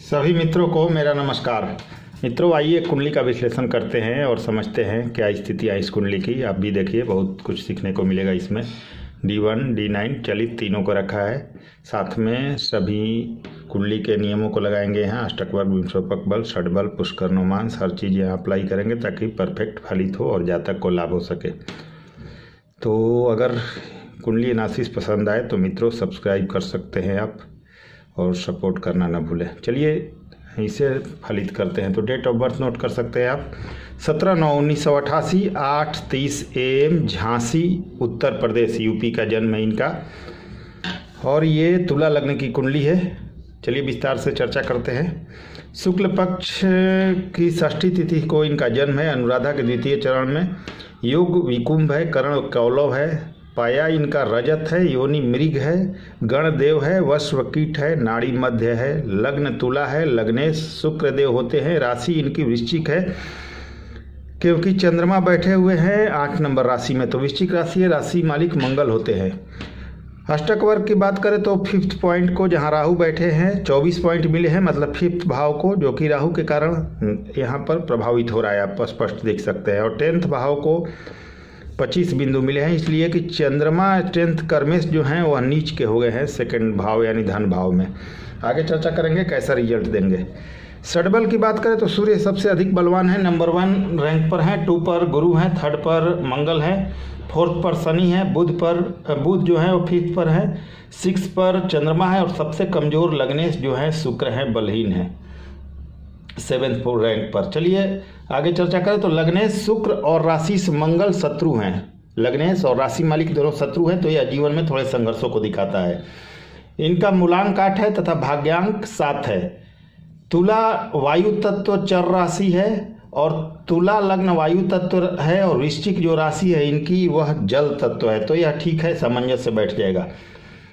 सभी मित्रों को मेरा नमस्कार। मित्रों, आइए कुंडली का विश्लेषण करते हैं और समझते हैं क्या स्थिति है इस कुंडली की। आप भी देखिए, बहुत कुछ सीखने को मिलेगा इसमें। D1 D9 चलित तीनों को रखा है, साथ में सभी कुंडली के नियमों को लगाएंगे यहाँ। अष्टक वर्ग, विंशोपक बल, षड्बल, पुष्कर नोमांस, हर चीज़ यहाँ अप्लाई करेंगे ताकि परफेक्ट फलित हो और जातक को लाभ हो सके। तो अगर कुंडली एनालिसिस पसंद आए तो मित्रों सब्सक्राइब कर सकते हैं आप और सपोर्ट करना ना भूलें। चलिए इसे फलित करते हैं। तो डेट ऑफ बर्थ नोट कर सकते हैं आप। 17/9/1988 8:30 AM झांसी उत्तर प्रदेश यूपी का जन्म है इनका, और ये तुला लग्न की कुंडली है। चलिए विस्तार से चर्चा करते हैं। शुक्ल पक्ष की षष्ठी तिथि को इनका जन्म है। अनुराधा के द्वितीय चरण में। योग विकुंभ है, कर्ण कौलव है, पाया इनका रजत है, योनि मृग है, गणदेव है, वश्व कीट है, नाड़ी मध्य है, लग्न तुला है, लग्नेश शुक्र देव होते हैं, राशि इनकी वृश्चिक है क्योंकि चंद्रमा बैठे हुए हैं 8 नंबर राशि में, तो वृश्चिक राशि है, राशि मालिक मंगल होते हैं। अष्टक वर्ग की बात करें तो 5th पॉइंट को जहां राहु बैठे हैं 24 पॉइंट मिले हैं, मतलब 5th भाव को, जो कि राहु के कारण यहाँ पर प्रभावित हो रहा है, आप स्पष्ट देख सकते हैं। और 10th भाव को 25 बिंदु मिले हैं, इसलिए कि चंद्रमा 10th कर्मेश जो हैं वह नीच के हो गए हैं 2nd भाव यानी धन भाव में। आगे चर्चा करेंगे कैसा रिजल्ट देंगे। षड्बल की बात करें तो सूर्य सबसे अधिक बलवान है, नंबर 1 रैंक पर है, 2 पर गुरु है, 3rd पर मंगल है, 4th पर शनि है, बुध जो है वो 5th पर है, 6 पर चंद्रमा है, और सबसे कमजोर लग्नेश जो है शुक्र है, बलहीन है 7th रैंक पर। चलिए आगे चर्चा करें तो लग्नेश शुक्र और राशि से मंगल शत्रु हैं। लग्नेश और राशि मालिक दोनों शत्रु हैं, तो यह जीवन में थोड़े संघर्षों को दिखाता है। इनका मूलांक 8 है तथा भाग्यांक 7 है। तुला वायु तत्व चर राशि है और तुला लग्न वायु तत्व है, और वृश्चिक जो राशि है इनकी वह जल तत्व है, तो यह ठीक है, सामंजस्य से बैठ जाएगा।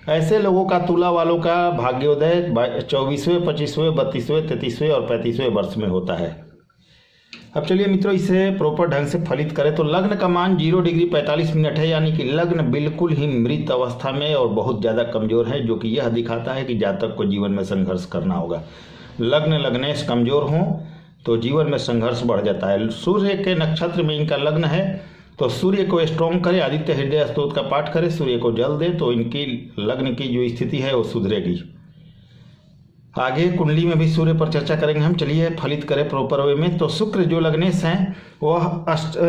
ऐसे लोगों का, तुला वालों का भाग्योदय 24वें, 25वें, 32वें, 33वें और 35वें वर्ष में होता है। अब चलिए मित्रों इसे प्रॉपर ढंग से फलित करें। तो लग्न का मान 0 डिग्री 45 मिनट है, यानी कि लग्न बिल्कुल ही मृत अवस्था में और बहुत ज़्यादा कमजोर है, जो कि यह दिखाता है कि जातक को जीवन में संघर्ष करना होगा। लग्न लग्नेश कमजोर हों तो जीवन में संघर्ष बढ़ जाता है। सूर्य के नक्षत्र में इनका लग्न है, तो सूर्य को स्ट्रॉन्ग करे, आदित्य हृदय स्तोत्र का पाठ करे, सूर्य को जल दे, तो इनकी लग्न की जो स्थिति है वो सुधरेगी। आगे कुंडली में भी सूर्य पर चर्चा करेंगे हम। चलिए फलित करें प्रॉपर वे में। तो शुक्र जो लग्नेश हैं वह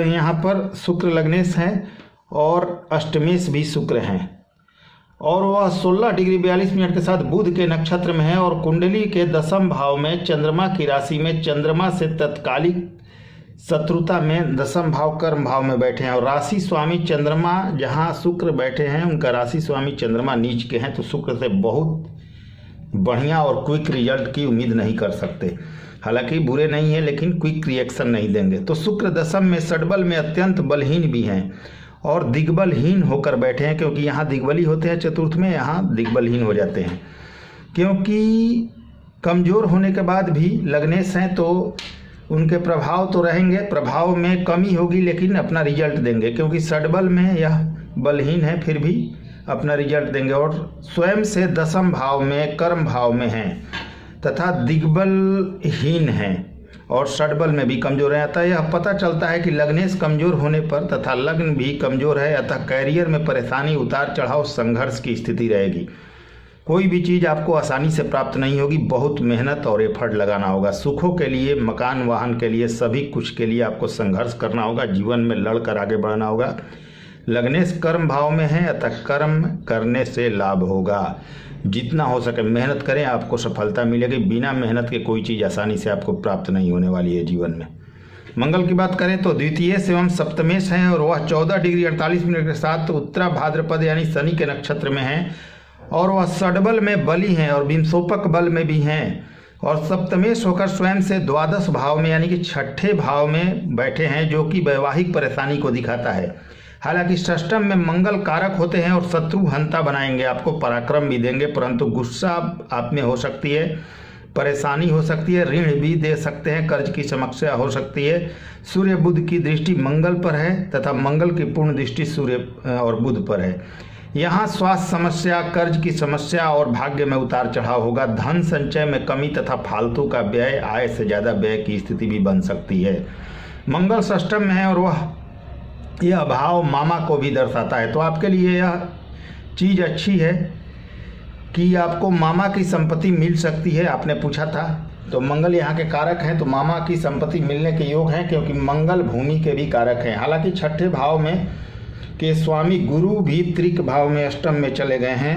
यहाँ पर शुक्र लग्नेश हैं और अष्टमेश भी शुक्र हैं, और वह 16 डिग्री 42 मिनट के साथ बुध के नक्षत्र में है, और कुंडली के 10th भाव में चंद्रमा की राशि में चंद्रमा से तत्कालिक शत्रुता में 10th भाव कर्म भाव में बैठे हैं, और राशि स्वामी चंद्रमा जहां शुक्र बैठे हैं उनका राशि स्वामी चंद्रमा नीच के हैं, तो शुक्र से बहुत बढ़िया और क्विक रिजल्ट की उम्मीद नहीं कर सकते। हालांकि बुरे नहीं है लेकिन क्विक रिएक्शन नहीं देंगे। तो शुक्र 10th में षड्बल में अत्यंत बलहीन भी हैं और दिग्बलहीन होकर बैठे हैं, क्योंकि यहाँ दिग्बली होते हैं 4th में, यहाँ दिग्बलहीन हो जाते हैं। क्योंकि कमजोर होने के बाद भी लग्नेश हैं तो उनके प्रभाव तो रहेंगे, प्रभाव में कमी होगी लेकिन अपना रिजल्ट देंगे, क्योंकि षड्बल में यह बलहीन है फिर भी अपना रिजल्ट देंगे, और स्वयं से 10th भाव में कर्म भाव में हैं तथा दिग्बलहीन हैं और षड्बल में भी कमजोर है। अतः यह पता चलता है कि लग्नेश कमजोर होने पर तथा लग्न भी कमजोर है, अतः कैरियर में परेशानी, उतार चढ़ाव, संघर्ष की स्थिति रहेगी। कोई भी चीज़ आपको आसानी से प्राप्त नहीं होगी, बहुत मेहनत और एफर्ट लगाना होगा। सुखों के लिए, मकान वाहन के लिए, सभी कुछ के लिए आपको संघर्ष करना होगा, जीवन में लड़कर आगे बढ़ना होगा। लग्नेश कर्म भाव में है, अतः कर्म करने से लाभ होगा। जितना हो सके मेहनत करें, आपको सफलता मिलेगी। बिना मेहनत के कोई चीज़ आसानी से आपको प्राप्त नहीं होने वाली है जीवन में। मंगल की बात करें तो द्वितीय एवं सप्तमेश हैं, और वह 14 डिग्री 48 मिनट के साथ उत्तरा भाद्रपद यानी शनि के नक्षत्र में हैं, और वह षड्बल में बली हैं और विंशोपक बल में भी हैं, और सप्तमेश होकर स्वयं से 12th भाव में यानी कि 6ठे भाव में बैठे हैं, जो कि वैवाहिक परेशानी को दिखाता है। हालांकि षष्टम में मंगल कारक होते हैं और शत्रु हंता बनाएंगे, आपको पराक्रम भी देंगे, परंतु गुस्सा आप में हो सकती है, परेशानी हो सकती है, ऋण भी दे सकते हैं, कर्ज की समस्या हो सकती है। सूर्य बुध की दृष्टि मंगल पर है तथा मंगल की पूर्ण दृष्टि सूर्य और बुध पर है। यहाँ स्वास्थ्य समस्या, कर्ज की समस्या और भाग्य में उतार चढ़ाव होगा। धन संचय में कमी तथा फालतू का व्यय, आय से ज़्यादा व्यय की स्थिति भी बन सकती है। मंगल षष्ठम में है और यह अभाव मामा को भी दर्शाता है। तो आपके लिए यह चीज़ अच्छी है कि आपको मामा की संपत्ति मिल सकती है। आपने पूछा था, तो मंगल यहाँ के कारक हैं, तो मामा की संपत्ति मिलने के योग हैं, क्योंकि मंगल भूमि के भी कारक हैं। हालांकि छठे भाव में के स्वामी गुरु भी त्रिक भाव में अष्टम में चले गए हैं,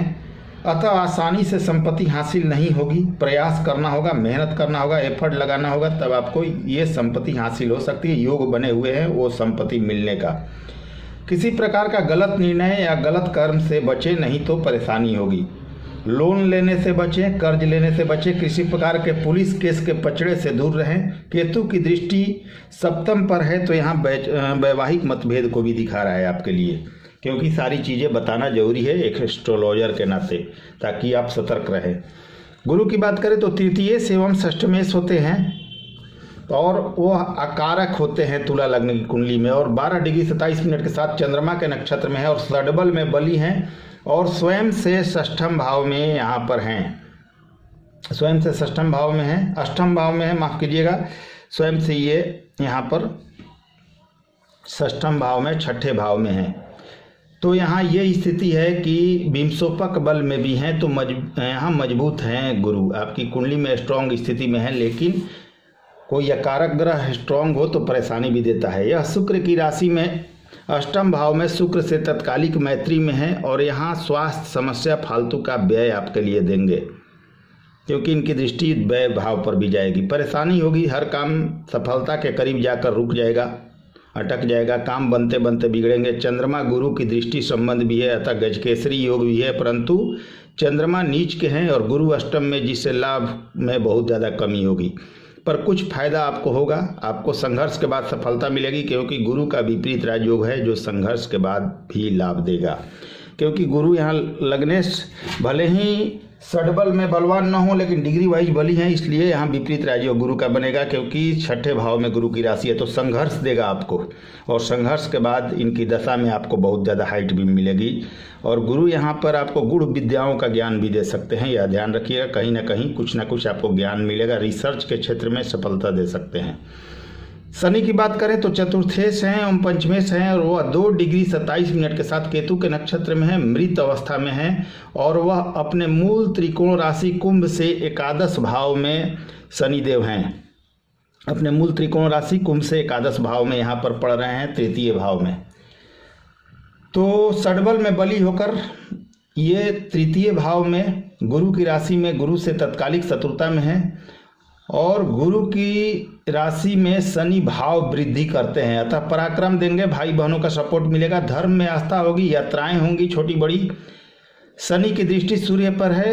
अतः आसानी से संपत्ति हासिल नहीं होगी। प्रयास करना होगा, मेहनत करना होगा, एफर्ट लगाना होगा, तब आपको ये संपत्ति हासिल हो सकती है। योग बने हुए हैं वो संपत्ति मिलने का। किसी प्रकार का गलत निर्णय या गलत कर्म से बचे, नहीं तो परेशानी होगी। लोन लेने से बचें, कर्ज लेने से बचें। किसी प्रकार के पुलिस केस के पचड़े से दूर रहें। केतु की दृष्टि सप्तम पर है, तो यहाँ वैवाहिक मतभेद को भी दिखा रहा है आपके लिए, क्योंकि सारी चीज़ें बताना जरूरी है एक एस्ट्रोलॉजर के नाते, ताकि आप सतर्क रहें। गुरु की बात करें तो तृतीय एवं षष्ठमेश होते हैं और वो अकारक होते हैं तुला लग्न की कुंडली में, और 12 डिग्री 27 मिनट के साथ चंद्रमा के नक्षत्र में है और षड्बल में बली हैं और स्वयं से षष्ठम भाव में यहाँ पर हैं। स्वयं से षष्ठम भाव में है, अष्टम भाव में है, माफ कीजिएगा, स्वयं से ये यहाँ पर षष्ठम भाव में, छठे भाव में है। तो यहाँ ये स्थिति है कि विंशोपक बल में भी हैं, तो यहाँ मजबूत हैं गुरु। आपकी कुंडली में स्ट्रॉन्ग स्थिति में है, लेकिन कोई अकारक ग्रह स्ट्रॉन्ग हो तो परेशानी भी देता है। यह शुक्र की राशि में अष्टम भाव में शुक्र से तत्कालिक मैत्री में है और यहाँ स्वास्थ्य समस्या, फालतू का व्यय आपके लिए देंगे, क्योंकि इनकी दृष्टि व्यय भाव पर भी जाएगी। परेशानी होगी, हर काम सफलता के करीब जाकर रुक जाएगा, अटक जाएगा, काम बनते बनते बिगड़ेंगे। चंद्रमा गुरु की दृष्टि संबंध भी है, अतः गजकेसरी योग भी है, परंतु चंद्रमा नीच के हैं और गुरु अष्टम में, जिससे लाभ में बहुत ज़्यादा कमी होगी। पर कुछ फायदा आपको होगा, आपको संघर्ष के बाद सफलता मिलेगी, क्योंकि गुरु का विपरीत राजयोग है जो संघर्ष के बाद भी लाभ देगा। क्योंकि गुरु यहाँ लग्नेश भले ही षड्बल में बलवान न हो, लेकिन डिग्री वाइज बली हैं, इसलिए यहाँ विपरीत राजयोग गुरु का बनेगा, क्योंकि छठे भाव में गुरु की राशि है। तो संघर्ष देगा आपको, और संघर्ष के बाद इनकी दशा में आपको बहुत ज़्यादा हाइट भी मिलेगी। और गुरु यहाँ पर आपको गुण विद्याओं का ज्ञान भी दे सकते हैं, यह ध्यान रखिएगा। कहीं ना कहीं कुछ ना कुछ आपको ज्ञान मिलेगा, रिसर्च के क्षेत्र में सफलता दे सकते हैं। शनि की बात करें तो चतुर्थेश हैं एवं पंचमेश हैं, और वह 2 डिग्री 27 मिनट के साथ केतु के नक्षत्र में है, मृत अवस्था में है, और वह अपने मूल त्रिकोण राशि कुंभ से एकादश भाव में शनिदेव हैं। अपने मूल त्रिकोण राशि कुंभ से एकादश भाव में यहाँ पर पड़ रहे हैं, तृतीय भाव में। तो षड्बल में बली होकर ये तृतीय भाव में गुरु की राशि में गुरु से तत्कालिक शत्रुता में है, और गुरु की राशि में शनि भाव वृद्धि करते हैं, अतः पराक्रम देंगे, भाई बहनों का सपोर्ट मिलेगा, धर्म में आस्था होगी, यात्राएं होंगी छोटी बड़ी। शनि की दृष्टि सूर्य पर है,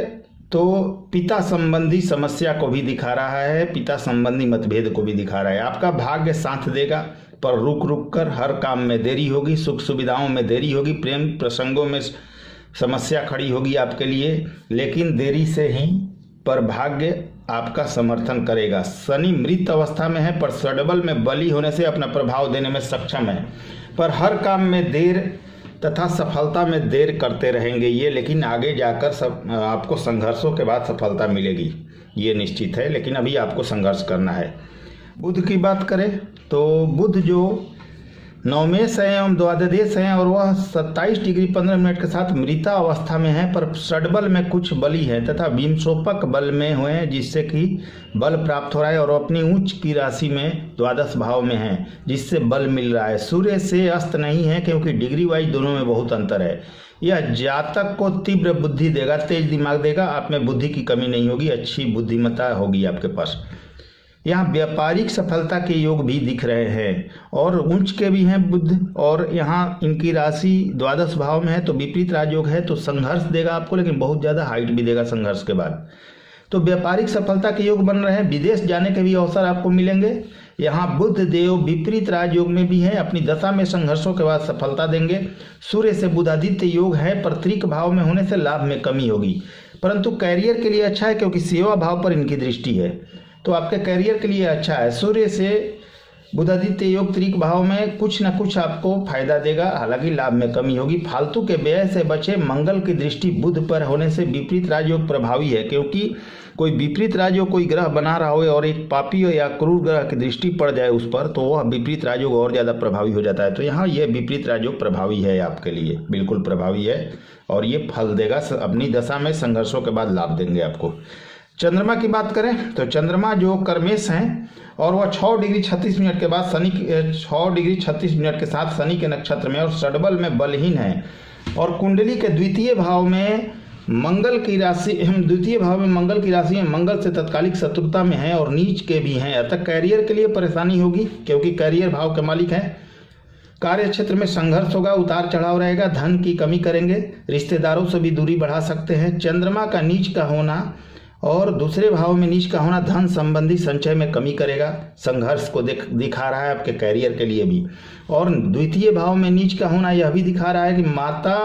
तो पिता संबंधी समस्या को भी दिखा रहा है, पिता संबंधी मतभेद को भी दिखा रहा है। आपका भाग्य साथ देगा, पर रुक रुक कर हर काम में देरी होगी, सुख सुविधाओं में देरी होगी, प्रेम प्रसंगों में समस्या खड़ी होगी आपके लिए, लेकिन देरी से ही पर भाग्य आपका समर्थन करेगा। शनि मृत अवस्था में है, पर षड्बल में बली होने से अपना प्रभाव देने में सक्षम है, पर हर काम में देर तथा सफलता में देर करते रहेंगे ये, लेकिन आगे जाकर आपको संघर्षों के बाद सफलता मिलेगी, ये निश्चित है, लेकिन अभी आपको संघर्ष करना है। बुध की बात करें तो बुध जो नवमेश है एवं द्वादशेश हैं, और वह 27 डिग्री 15 मिनट के साथ मृता अवस्था में है, पर षड्बल में कुछ बली है तथा विंशोपक बल में हुए हैं, जिससे कि बल प्राप्त हो रहा है, और अपनी उच्च की राशि में द्वादश भाव में है, जिससे बल मिल रहा है। सूर्य से अस्त नहीं है, क्योंकि डिग्री वाइज दोनों में बहुत अंतर है। यह जातक को तीव्र बुद्धि देगा, तेज दिमाग देगा, आप में बुद्धि की कमी नहीं होगी, अच्छी बुद्धिमत्ता होगी आपके पास। यहाँ व्यापारिक सफलता के योग भी दिख रहे हैं, और उच्च के भी हैं बुध, और यहाँ इनकी राशि द्वादश भाव में है, तो विपरीत राजयोग है, तो संघर्ष देगा आपको, लेकिन बहुत ज़्यादा हाइट भी देगा संघर्ष के बाद। तो व्यापारिक सफलता के योग बन रहे हैं, विदेश जाने के भी अवसर आपको मिलेंगे। यहाँ बुध देव विपरीत राजयोग में भी है, अपनी दशा में संघर्षों के बाद सफलता देंगे। सूर्य से बुधादित्य योग है, पर त्रिक भाव में होने से लाभ में कमी होगी, परंतु कैरियर के लिए अच्छा है, क्योंकि सेवा भाव पर इनकी दृष्टि है, तो आपके करियर के लिए अच्छा है। सूर्य से बुधादित्य योग त्रिक भाव में कुछ न कुछ आपको फायदा देगा, हालांकि लाभ में कमी होगी। फालतू के व्यय से बचे। मंगल की दृष्टि बुध पर होने से विपरीत राजयोग प्रभावी है, क्योंकि कोई विपरीत राजयोग कोई ग्रह बना रहा हो और एक पापी हो या क्रूर ग्रह की दृष्टि पड़ जाए उस पर, तो वह विपरीत राजयोग और ज़्यादा प्रभावी हो जाता है। तो यहाँ यह विपरीत राजयोग प्रभावी है आपके लिए, बिल्कुल प्रभावी है और ये फल देगा। अपनी दशा में संघर्षों के बाद लाभ देंगे आपको। चंद्रमा की बात करें तो चंद्रमा जो कर्मेश हैं और वह 6 डिग्री 36 मिनट के बाद 6 डिग्री 36 मिनट के साथ शनि के नक्षत्र में और षडबल में बलहीन है और कुंडली के द्वितीय भाव में मंगल की राशि में मंगल से तत्कालिक शत्रुता में है और नीच के भी हैं। अतः कैरियर के लिए परेशानी होगी, क्योंकि कैरियर भाव के मालिक हैं। कार्य क्षेत्र में संघर्ष होगा, उतार चढ़ाव रहेगा, धन की कमी करेंगे, रिश्तेदारों से भी दूरी बढ़ा सकते हैं। चंद्रमा का नीच का होना और दूसरे भाव में नीच का होना धन संबंधी संचय में कमी करेगा, संघर्ष को दिखा रहा है आपके कैरियर के लिए भी। और द्वितीय भाव में नीच का होना यह भी दिखा रहा है कि माता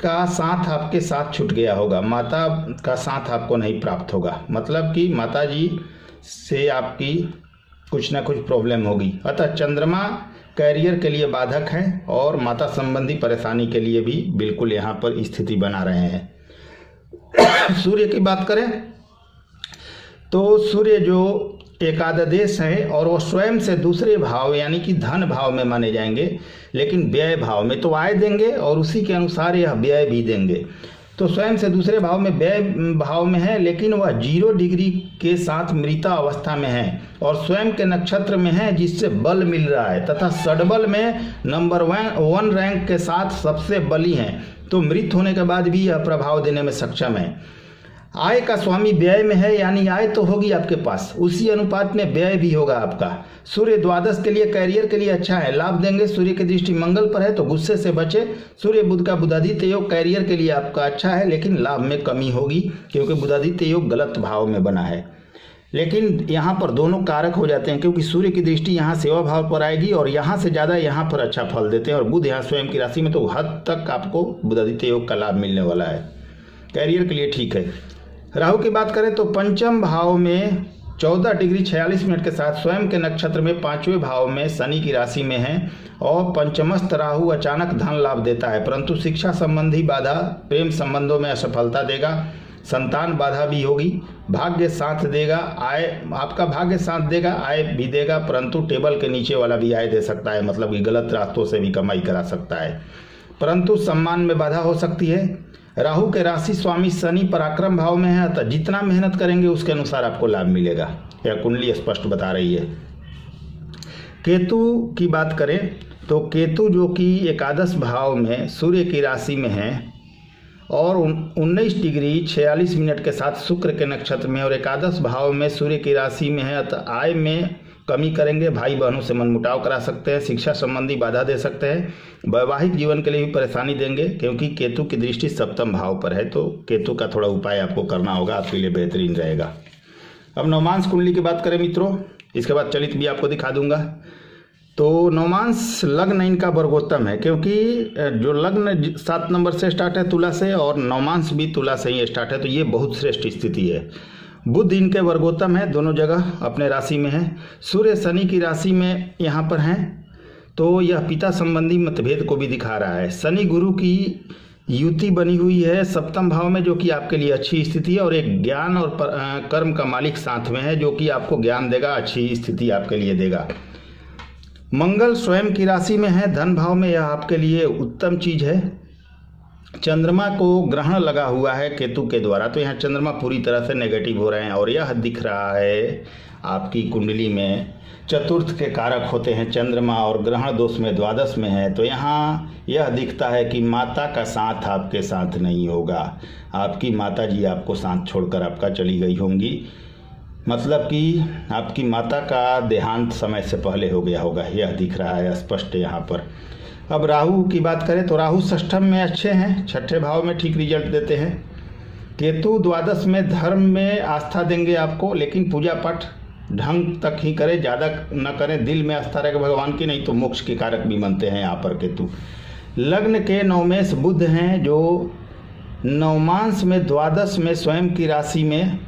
का साथ आपके साथ छूट गया होगा, माता का साथ आपको नहीं प्राप्त होगा, मतलब कि माता जी से आपकी कुछ ना कुछ प्रॉब्लम होगी। अतः चंद्रमा कैरियर के लिए बाधक है और माता संबंधी परेशानी के लिए भी बिल्कुल यहाँ पर स्थिति बना रहे हैं। सूर्य की बात करें तो सूर्य जो एकादश हैं और वो स्वयं से दूसरे भाव यानी कि धन भाव में माने जाएंगे, लेकिन व्यय भाव में तो आय देंगे और उसी के अनुसार यह व्यय भी देंगे। तो स्वयं से दूसरे भाव में व्यय भाव में है, लेकिन वह 0 डिग्री के साथ मृता अवस्था में है और स्वयं के नक्षत्र में है, जिससे बल मिल रहा है तथा षडबल में नंबर 1 रैंक के साथ सबसे बली हैं। तो मृत होने के बाद भी यह प्रभाव देने में सक्षम है। आय का स्वामी व्यय में है, यानी आय तो होगी आपके पास, उसी अनुपात में व्यय भी होगा आपका। सूर्य द्वादश के लिए कैरियर के लिए अच्छा है, लाभ देंगे। सूर्य की दृष्टि मंगल पर है तो गुस्से से बचे। सूर्य बुध का बुधादित्य योग कैरियर के लिए आपका अच्छा है, लेकिन लाभ में कमी होगी, क्योंकि बुधादित्य योग गलत भाव में बना है। लेकिन यहाँ पर दोनों कारक हो जाते हैं, क्योंकि सूर्य की दृष्टि यहाँ सेवा भाव पर आएगी और यहाँ से ज़्यादा यहाँ पर अच्छा फल देते हैं, और बुध यहाँ स्वयं की राशि में, तो हद तक आपको बुधादित्य योग का लाभ मिलने वाला है। कैरियर के लिए ठीक है। राहु की बात करें तो पंचम भाव में 14 डिग्री 46 मिनट के साथ स्वयं के नक्षत्र में 5वें भाव में शनि की राशि में है और पंचमस्थ राहु अचानक धन लाभ देता है, परंतु शिक्षा संबंधी बाधा, प्रेम संबंधों में असफलता देगा, संतान बाधा भी होगी। भाग्य साथ देगा, आय आपका भाग्य साथ देगा, आय भी देगा, परंतु टेबल के नीचे वाला भी आय दे सकता है, मतलब कि गलत रास्तों से भी कमाई करा सकता है, परंतु सम्मान में बाधा हो सकती है। राहु के राशि स्वामी शनि पराक्रम भाव में है, अतः जितना मेहनत करेंगे उसके अनुसार आपको लाभ मिलेगा, यह कुंडली स्पष्ट बता रही है। केतु की बात करें तो केतु जो कि एकादश भाव में सूर्य की राशि में है और 19 डिग्री 46 मिनट के साथ शुक्र के नक्षत्र में और एकादश भाव में सूर्य की राशि में है, अतः आय में कमी करेंगे, भाई बहनों से मनमुटाव करा सकते हैं, शिक्षा संबंधी बाधा दे सकते हैं, वैवाहिक जीवन के लिए भी परेशानी देंगे, क्योंकि केतु की दृष्टि सप्तम भाव पर है। तो केतु का थोड़ा उपाय आपको करना होगा, आपके लिए बेहतरीन रहेगा। अब नवमांश कुंडली की बात करें मित्रों, इसके बाद चलित भी आपको दिखा दूंगा। तो नवमांश लग्न इनका वर्गोत्तम है, क्योंकि जो लग्न 7 नंबर से स्टार्ट है तुला से और नवमांश भी तुला से ही स्टार्ट है, तो ये बहुत श्रेष्ठ स्थिति है। बुध इनके वर्गोत्तम है, दोनों जगह अपने राशि में है। सूर्य शनि की राशि में यहाँ पर हैं, तो यह पिता संबंधी मतभेद को भी दिखा रहा है। शनि गुरु की युति बनी हुई है सप्तम भाव में, जो कि आपके लिए अच्छी स्थिति है, और एक ज्ञान और कर्म का मालिक साथ में है, जो कि आपको ज्ञान देगा, अच्छी स्थिति आपके लिए देगा। मंगल स्वयं की राशि में है धन भाव में, यह आपके लिए उत्तम चीज है। चंद्रमा को ग्रहण लगा हुआ है केतु के द्वारा, तो यहाँ चंद्रमा पूरी तरह से नेगेटिव हो रहे हैं, और यह दिख रहा है आपकी कुंडली में चतुर्थ के कारक होते हैं चंद्रमा, और ग्रहण दोष में द्वादश में है, तो यहाँ यह दिखता है कि माता का साथ आपके साथ नहीं होगा, आपकी माता जी आपको साथ छोड़कर आपका चली गई होंगी, मतलब कि आपकी माता का देहांत समय से पहले हो गया होगा, यह दिख रहा है स्पष्ट यहाँ पर। अब राहु की बात करें तो राहु षष्ठम में अच्छे हैं, छठे भाव में ठीक रिजल्ट देते हैं। केतु द्वादश में धर्म में आस्था देंगे आपको, लेकिन पूजा पाठ ढंग तक ही करें, ज़्यादा न करें, दिल में आस्था रहेगा भगवान की, नहीं तो मोक्ष के कारक भी बनते हैं यहाँ पर केतु। लग्न के नवमेश बुध हैं, जो नवमांश में द्वादश में स्वयं की राशि में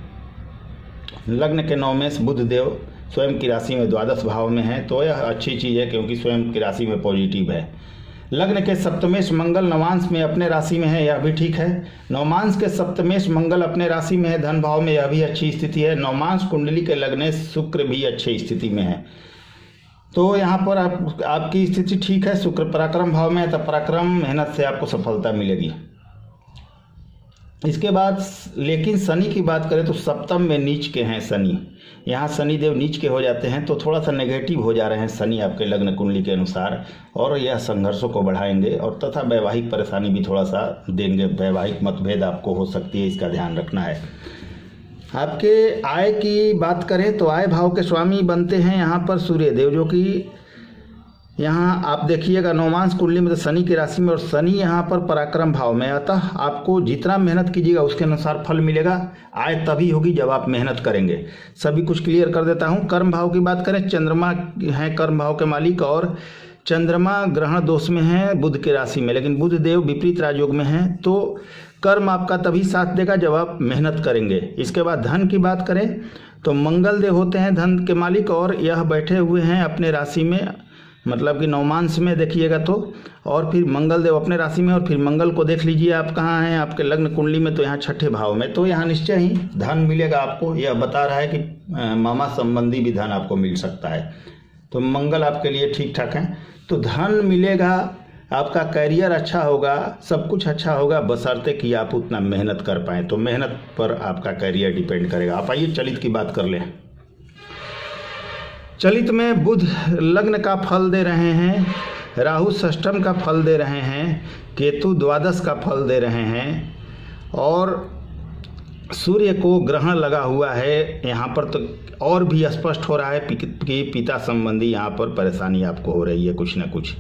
लग्न के नवमेश बुध देव स्वयं की राशि में द्वादश भाव में है, तो यह अच्छी चीज़ है क्योंकि स्वयं की राशि में पॉजिटिव है। लग्न के सप्तमेश मंगल नवांश में अपने राशि में है, यह भी ठीक है। नवमांश के सप्तमेश मंगल अपने राशि में है धन भाव में, यह भी अच्छी स्थिति है। नवमांश कुंडली के लग्नेश शुक्र भी अच्छी स्थिति में है, तो यहाँ पर आपकी स्थिति ठीक है। शुक्र पराक्रम भाव में है, तब पराक्रम मेहनत से आपको सफलता मिलेगी। इसके बाद लेकिन शनि की बात करें तो सप्तम में नीच के हैं शनि, यहाँ शनि देव नीच के हो जाते हैं, तो थोड़ा सा नेगेटिव हो जा रहे हैं शनि आपके लग्न कुंडली के अनुसार, और यह संघर्षों को बढ़ाएंगे और तथा वैवाहिक परेशानी भी थोड़ा सा देंगे, वैवाहिक मतभेद आपको हो सकती है, इसका ध्यान रखना है। आपके आय की बात करें तो आय भाव के स्वामी बनते हैं यहाँ पर सूर्य देव, जो कि यहाँ आप देखिएगा नवमांश कुंडली में तो शनि की राशि में, और शनि यहाँ पर पराक्रम भाव में, अतः आपको जितना मेहनत कीजिएगा उसके अनुसार फल मिलेगा। आय तभी होगी जब आप मेहनत करेंगे। सभी कुछ क्लियर कर देता हूँ। कर्म भाव की बात करें, चंद्रमा है कर्म भाव के मालिक, और चंद्रमा ग्रहण दोष में है बुध की राशि में, लेकिन बुध देव विपरीत राजयोग में है, तो कर्म आपका तभी साथ देगा जब आप मेहनत करेंगे। इसके बाद धन की बात करें तो मंगल देव होते हैं धन के मालिक, और यह बैठे हुए हैं अपने राशि में, मतलब कि नवमांश में देखिएगा तो, और फिर मंगल देव अपने राशि में, और फिर मंगल को देख लीजिए आप कहाँ हैं आपके लग्न कुंडली में, तो यहाँ छठे भाव में, तो यहाँ निश्चय ही धन मिलेगा आपको। यह बता रहा है कि मामा संबंधी भी धन आपको मिल सकता है, तो मंगल आपके लिए ठीक ठाक है, तो धन मिलेगा, आपका करियर अच्छा होगा, सब कुछ अच्छा होगा, बशर्ते कि आप उतना मेहनत कर पाएँ, तो मेहनत पर आपका करियर डिपेंड करेगा। आप आइए चलित की बात कर लें। चलित में बुध लग्न का फल दे रहे हैं, राहु षष्ठम का फल दे रहे हैं, केतु द्वादश का फल दे रहे हैं, और सूर्य को ग्रहण लगा हुआ है यहाँ पर, तो और भी स्पष्ट हो रहा है कि पिता संबंधी यहाँ पर परेशानी आपको हो रही है, कुछ न कुछ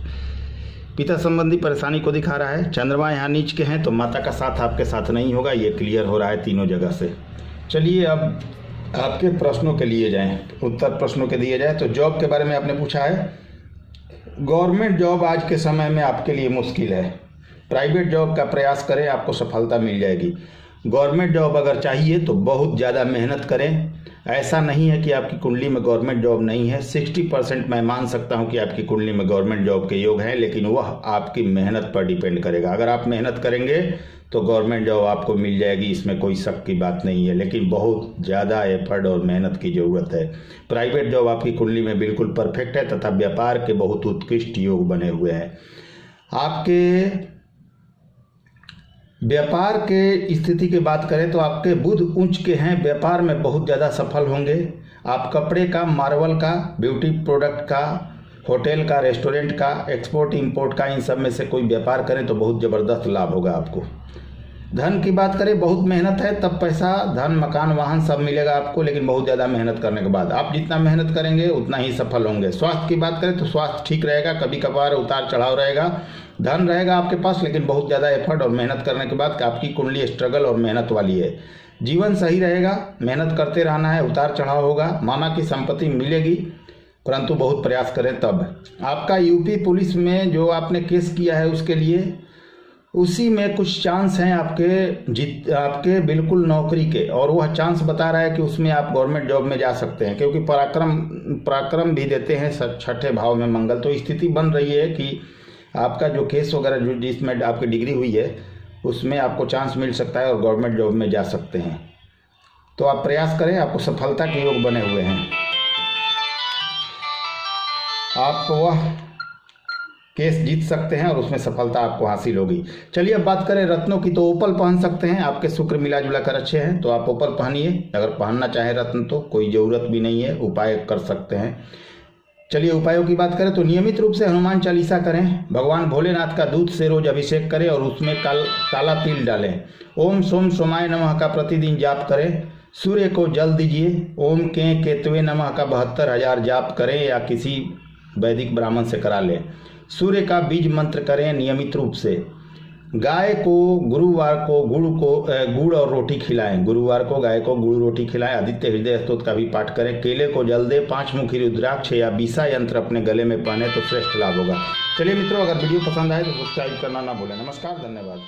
पिता संबंधी परेशानी को दिखा रहा है। चंद्रमा यहाँ नीच के हैं, तो माता का साथ आपके साथ नहीं होगा, ये क्लियर हो रहा है तीनों जगह से। चलिए अब आपके प्रश्नों के लिए जाएं, उत्तर प्रश्नों के दिए जाए। तो जॉब के बारे में आपने पूछा है, गवर्नमेंट जॉब आज के समय में आपके लिए मुश्किल है, प्राइवेट जॉब का प्रयास करें, आपको सफलता मिल जाएगी। गवर्नमेंट जॉब अगर चाहिए तो बहुत ज़्यादा मेहनत करें, ऐसा नहीं है कि आपकी कुंडली में गवर्नमेंट जॉब नहीं है, 60% मैं मान सकता हूं कि आपकी कुंडली में गवर्नमेंट जॉब के योग हैं, लेकिन वह आपकी मेहनत पर डिपेंड करेगा। अगर आप मेहनत करेंगे तो गवर्नमेंट जॉब आपको मिल जाएगी, इसमें कोई शक की बात नहीं है, लेकिन बहुत ज़्यादा एफर्ट और मेहनत की ज़रूरत है। प्राइवेट जॉब आपकी कुंडली में बिल्कुल परफेक्ट है, तथा व्यापार के बहुत उत्कृष्ट योग बने हुए हैं। आपके व्यापार के स्थिति की बात करें तो आपके बुध उच्च के हैं, व्यापार में बहुत ज़्यादा सफल होंगे। आप कपड़े का, मार्बल का, ब्यूटी प्रोडक्ट का, होटल का, रेस्टोरेंट का, एक्सपोर्ट इंपोर्ट का, इन सब में से कोई व्यापार करें तो बहुत ज़बरदस्त लाभ होगा आपको। धन की बात करें, बहुत मेहनत है तब पैसा, धन, मकान, वाहन सब मिलेगा आपको, लेकिन बहुत ज़्यादा मेहनत करने के बाद। आप जितना मेहनत करेंगे उतना ही सफल होंगे। स्वास्थ्य की बात करें तो स्वास्थ्य ठीक रहेगा, कभी कभार उतार चढ़ाव रहेगा। धन रहेगा आपके पास, लेकिन बहुत ज़्यादा एफर्ट और मेहनत करने के बाद आपकी कुंडली स्ट्रगल और मेहनत वाली है। जीवन सही रहेगा, मेहनत करते रहना है, उतार चढ़ाव होगा, मामा की संपत्ति मिलेगी, परंतु बहुत प्रयास करें तब। आपका यूपी पुलिस में जो आपने केस किया है उसके लिए, उसी में कुछ चांस हैं आपके बिल्कुल नौकरी के, और वह चांस बता रहा है कि उसमें आप गवर्नमेंट जॉब में जा सकते हैं, क्योंकि पराक्रम भी देते हैं छठे भाव में मंगल। तो स्थिति बन रही है कि आपका जो केस वगैरह जिसमें आपकी डिग्री हुई है उसमें आपको चांस मिल सकता है और गवर्नमेंट जॉब में जा सकते हैं। तो आप प्रयास करें, आपको सफलता के योग बने हुए हैं, आप वह केस जीत सकते हैं और उसमें सफलता आपको हासिल होगी। चलिए अब बात करें रत्नों की, तो ओपल पहन सकते हैं, आपके शुक्र मिला जुला कर अच्छे हैं तो आप ओपल पहनिए। अगर पहनना चाहें रत्न तो कोई ज़रूरत भी नहीं है, उपाय कर सकते हैं। चलिए उपायों की बात करें तो नियमित रूप से हनुमान चालीसा करें, भगवान भोलेनाथ का दूध से रोज अभिषेक करें और उसमें काला तिल डालें। ओम सोम सोमाय नमः का प्रतिदिन जाप करें। सूर्य को जल दीजिए। ओम केतवे नमः का 72,000 जाप करें या किसी वैदिक ब्राह्मण से करा लें। सूर्य का बीज मंत्र करें नियमित रूप से। गाय को गुरुवार को गुड़ और रोटी खिलाएं। गुरुवार को गाय को गुड़ रोटी खिलाएं। आदित्य हृदय स्तोत्र का भी पाठ करें। केले को जल दें। 5 मुखी रुद्राक्ष या बीसा यंत्र अपने गले में पहने तो श्रेष्ठ लाभ होगा। चलिए मित्रों, अगर वीडियो पसंद आए तो सब्सक्राइब करना ना भूलें। नमस्कार, धन्यवाद।